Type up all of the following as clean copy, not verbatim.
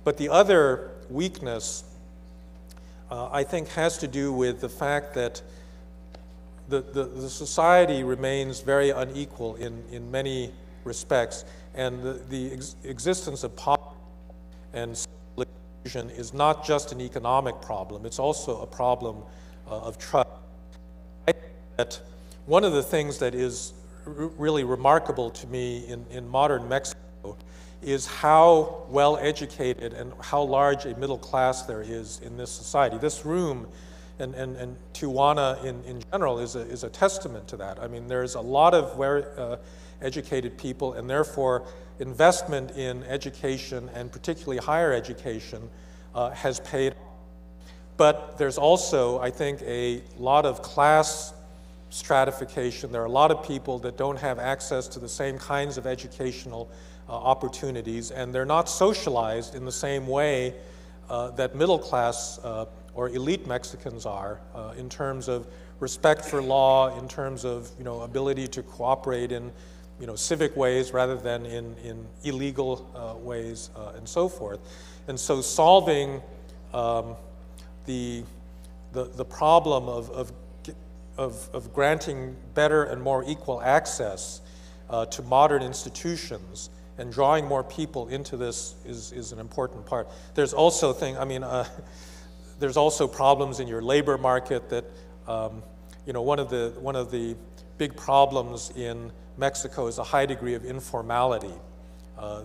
But the other weakness, I think, has to do with the fact that the society remains very unequal in many respects, and the existence of poverty and social exclusion is not just an economic problem, it's also a problem of trust. I think that one of the things that is really remarkable to me in modern Mexico is how well educated and how large a middle class there is in this society. This room and Tijuana in general is a testament to that. I mean, there's a lot of very educated people, and therefore investment in education, and particularly higher education, has paid off. But there's also, I think, a lot of class stratification. There are a lot of people that don't have access to the same kinds of educational opportunities, and they're not socialized in the same way that middle class or elite Mexicans are, in terms of respect for law, in terms of ability to cooperate in civic ways rather than in illegal ways, and so forth. And so solving the problem of granting better and more equal access to modern institutions and drawing more people into this is an important part. There's also there's also problems in your labor market that one of the big problems in Mexico is a high degree of informality,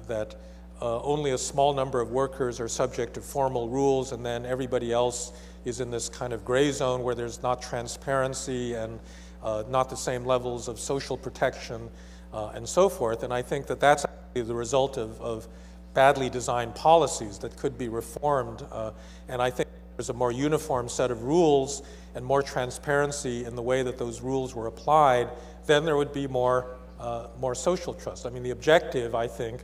that only a small number of workers are subject to formal rules, and then everybody else is in this kind of gray zone where there's not transparency and not the same levels of social protection and so forth. And I think that that's actually the result of badly designed policies that could be reformed. And I think there's a more uniform set of rules and more transparency in the way that those rules were applied, then there would be more social trust. I mean, the objective, I think,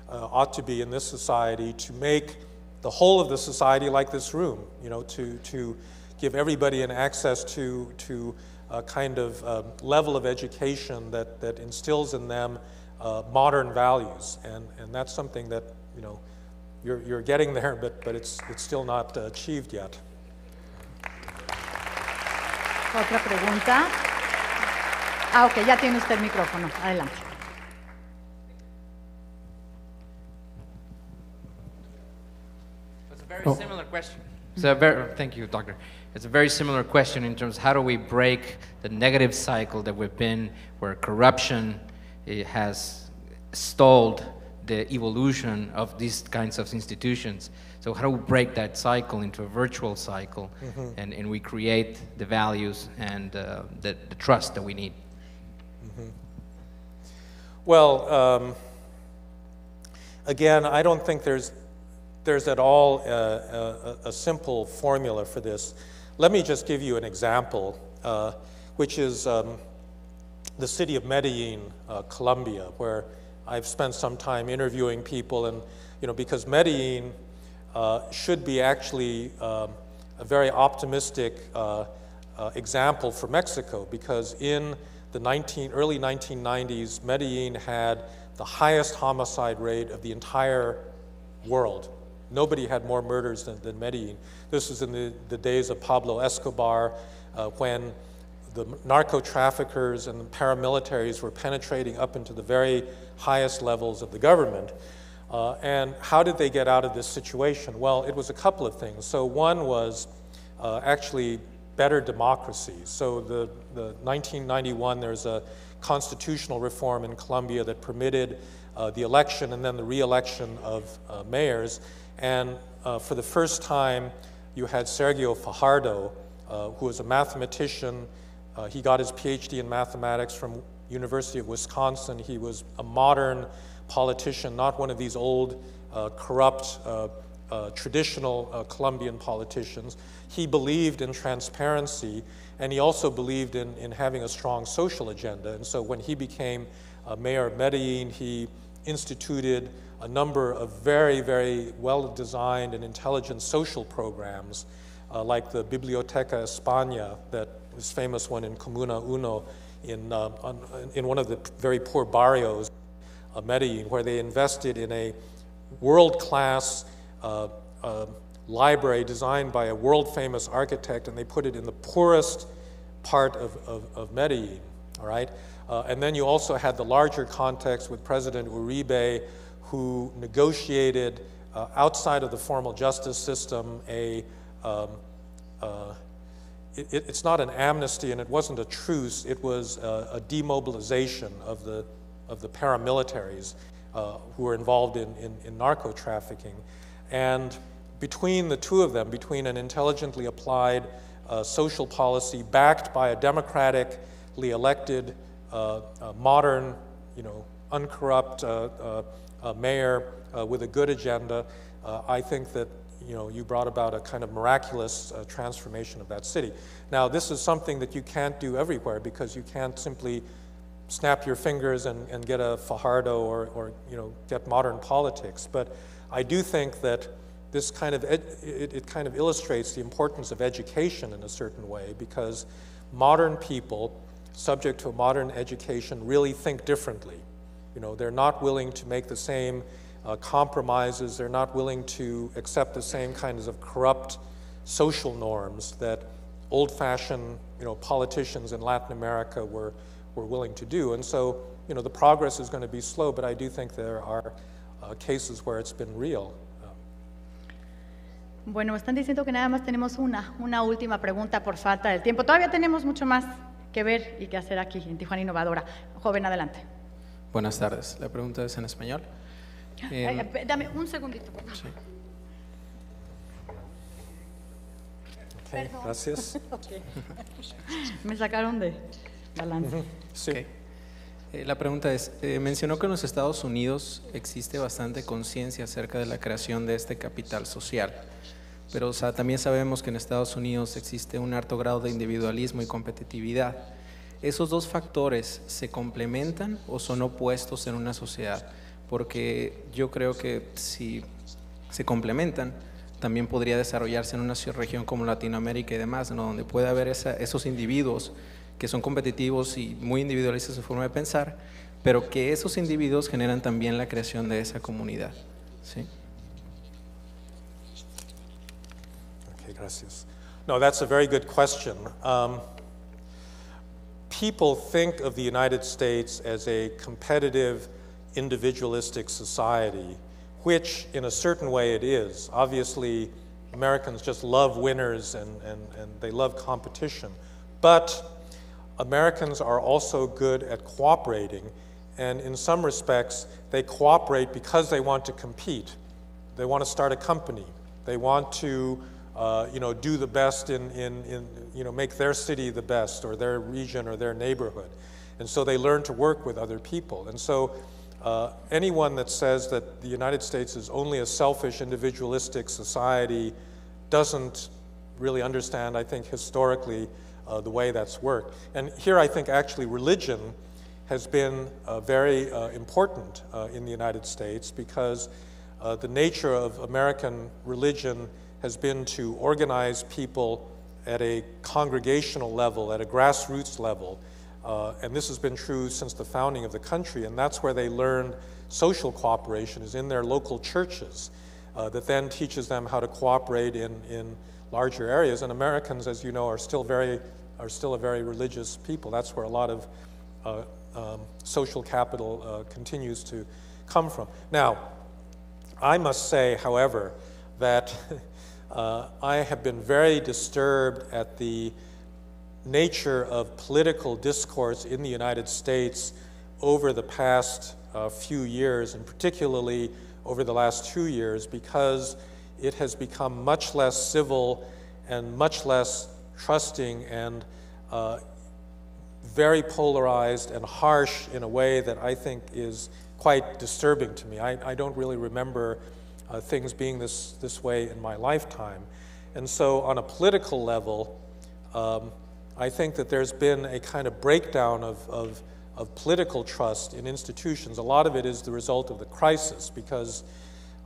ought to be in this society to make the whole of the society like this room, to give everybody an access to a kind of level of education that instills in them modern values. And that's something that, you're getting there, but it's still not achieved yet. Otra pregunta. Ok, ya tiene usted el micrófono. Adelante. It's a very similar question. Thank you, Doctor. It's a very similar question in terms of how do we break the negative cycle that we've been, where corruption has stalled the evolution of these kinds of institutions. So how do we break that cycle into a virtual cycle, and we create the values and the trust that we need? Well, again, I don't think there's at all a simple formula for this. Let me just give you an example, which is the city of Medellin, Colombia, where I've spent some time interviewing people, and because Medellin should be actually a very optimistic example for Mexico, because in the early 1990s, Medellin had the highest homicide rate of the entire world. Nobody had more murders than Medellin. This was in the days of Pablo Escobar, when the narco-traffickers and the paramilitaries were penetrating up into the very highest levels of the government. And how did they get out of this situation? Well, it was a couple of things. So one was actually better democracy. So the 1991, there's a constitutional reform in Colombia that permitted the election and then the re-election of mayors. And for the first time, you had Sergio Fajardo, who was a mathematician. He got his PhD in mathematics from University of Wisconsin. He was a modern politician, not one of these old, corrupt, traditional Colombian politicians. He believed in transparency, and he also believed in having a strong social agenda. And so when he became mayor of Medellin, he instituted a number of very, very well-designed and intelligent social programs, like the Biblioteca España, that was famous one in Comuna Uno, in one of the very poor barrios of Medellin, where they invested in a world-class library designed by a world-famous architect, and they put it in the poorest part of Medellin, all right? And then you also had the larger context with President Uribe, who negotiated outside of the formal justice system it's not an amnesty, and it wasn't a truce, it was a demobilization of the paramilitaries who were involved in narco trafficking. And between the two of them, between an intelligently applied social policy backed by a democratically elected, modern, uncorrupt mayor with a good agenda, I think that you brought about a kind of miraculous transformation of that city. Now, this is something that you can't do everywhere because you can't simply snap your fingers and get a Fajardo or get modern politics. But I do think that this kind of it kind of illustrates the importance of education in a certain way, because modern people subject to a modern education really think differently. They're not willing to make the same compromises. They're not willing to accept the same kinds of corrupt social norms that old-fashioned, politicians in Latin America were willing to do. And so, the progress is going to be slow, but I do think there are cases where it's been real. Bueno, están diciendo que nada más tenemos una última pregunta por falta del tiempo. Todavía tenemos mucho más que ver y que hacer aquí en Tijuana Innovadora. Joven, adelante. Buenas tardes. La pregunta es en español. Dame un segundito, por favor. Sí. Okay, gracias. Okay. Me sacaron de balance. Sí. Okay. La pregunta es, mencionó que en los Estados Unidos existe bastante conciencia acerca de la creación de este capital social, pero también sabemos que en Estados Unidos existe un alto grado de individualismo y competitividad. ¿Esos dos factores se complementan o son opuestos en una sociedad? Porque yo creo que si se complementan, también podría desarrollarse en una región como Latinoamérica y demás, ¿no? Donde puede haber esos individuos que son competitivos y muy individualistas en su forma de pensar, pero que esos individuos generan también la creación de esa comunidad. ¿Sí? Okay, gracias. No, that's a very good question. People think of the United States as a competitive, individualistic society, which in a certain way it is. Obviously, Americans just love winners and they love competition. But Americans are also good at cooperating, and in some respects, they cooperate because they want to compete. They want to start a company. They want to do the best make their city the best, or their region, or their neighborhood. And so they learn to work with other people. And so anyone that says that the United States is only a selfish, individualistic society doesn't really understand, I think, historically, the way that's worked. And here I think actually religion has been very important in the United States, because the nature of American religion has been to organize people at a congregational level, at a grassroots level. And this has been true since the founding of the country, and that's where they learned social cooperation, is in their local churches, that then teaches them how to cooperate in larger areas. And Americans, as you know, are still a very religious people. That's where a lot of social capital continues to come from. Now, I must say, however, that I have been very disturbed at the nature of political discourse in the United States over the past few years, and particularly over the last 2 years, because it has become much less civil and much less trusting and very polarized and harsh in a way that I think is quite disturbing to me. I don't really remember things being this way in my lifetime. And so on a political level, I think that there's been a kind of breakdown of political trust in institutions. A lot of it is the result of the crisis, because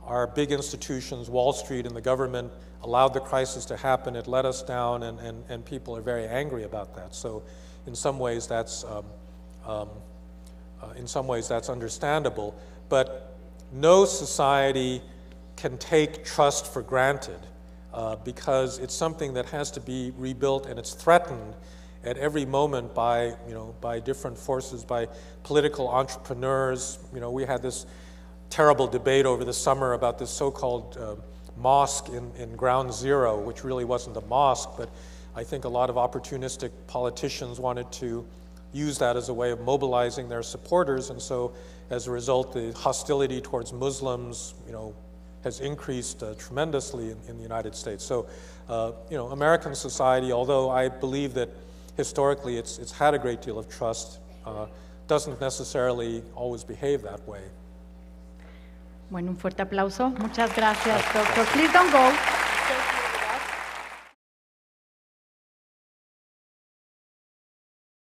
our big institutions, Wall Street and the government, allowed the crisis to happen. It let us down, and people are very angry about that. So in some ways that's understandable. But no society can take trust for granted because it's something that has to be rebuilt, and it's threatened at every moment by, by different forces, by political entrepreneurs. We had this terrible debate over the summer about this so-called mosque in Ground Zero, which really wasn't a mosque, but I think a lot of opportunistic politicians wanted to use that as a way of mobilizing their supporters, and so as a result, the hostility towards Muslims, has increased tremendously in the United States. So, American society, although I believe that historically it's had a great deal of trust, doesn't necessarily always behave that way. Bueno, un fuerte aplauso. Muchas gracias, doctor. Please don't go.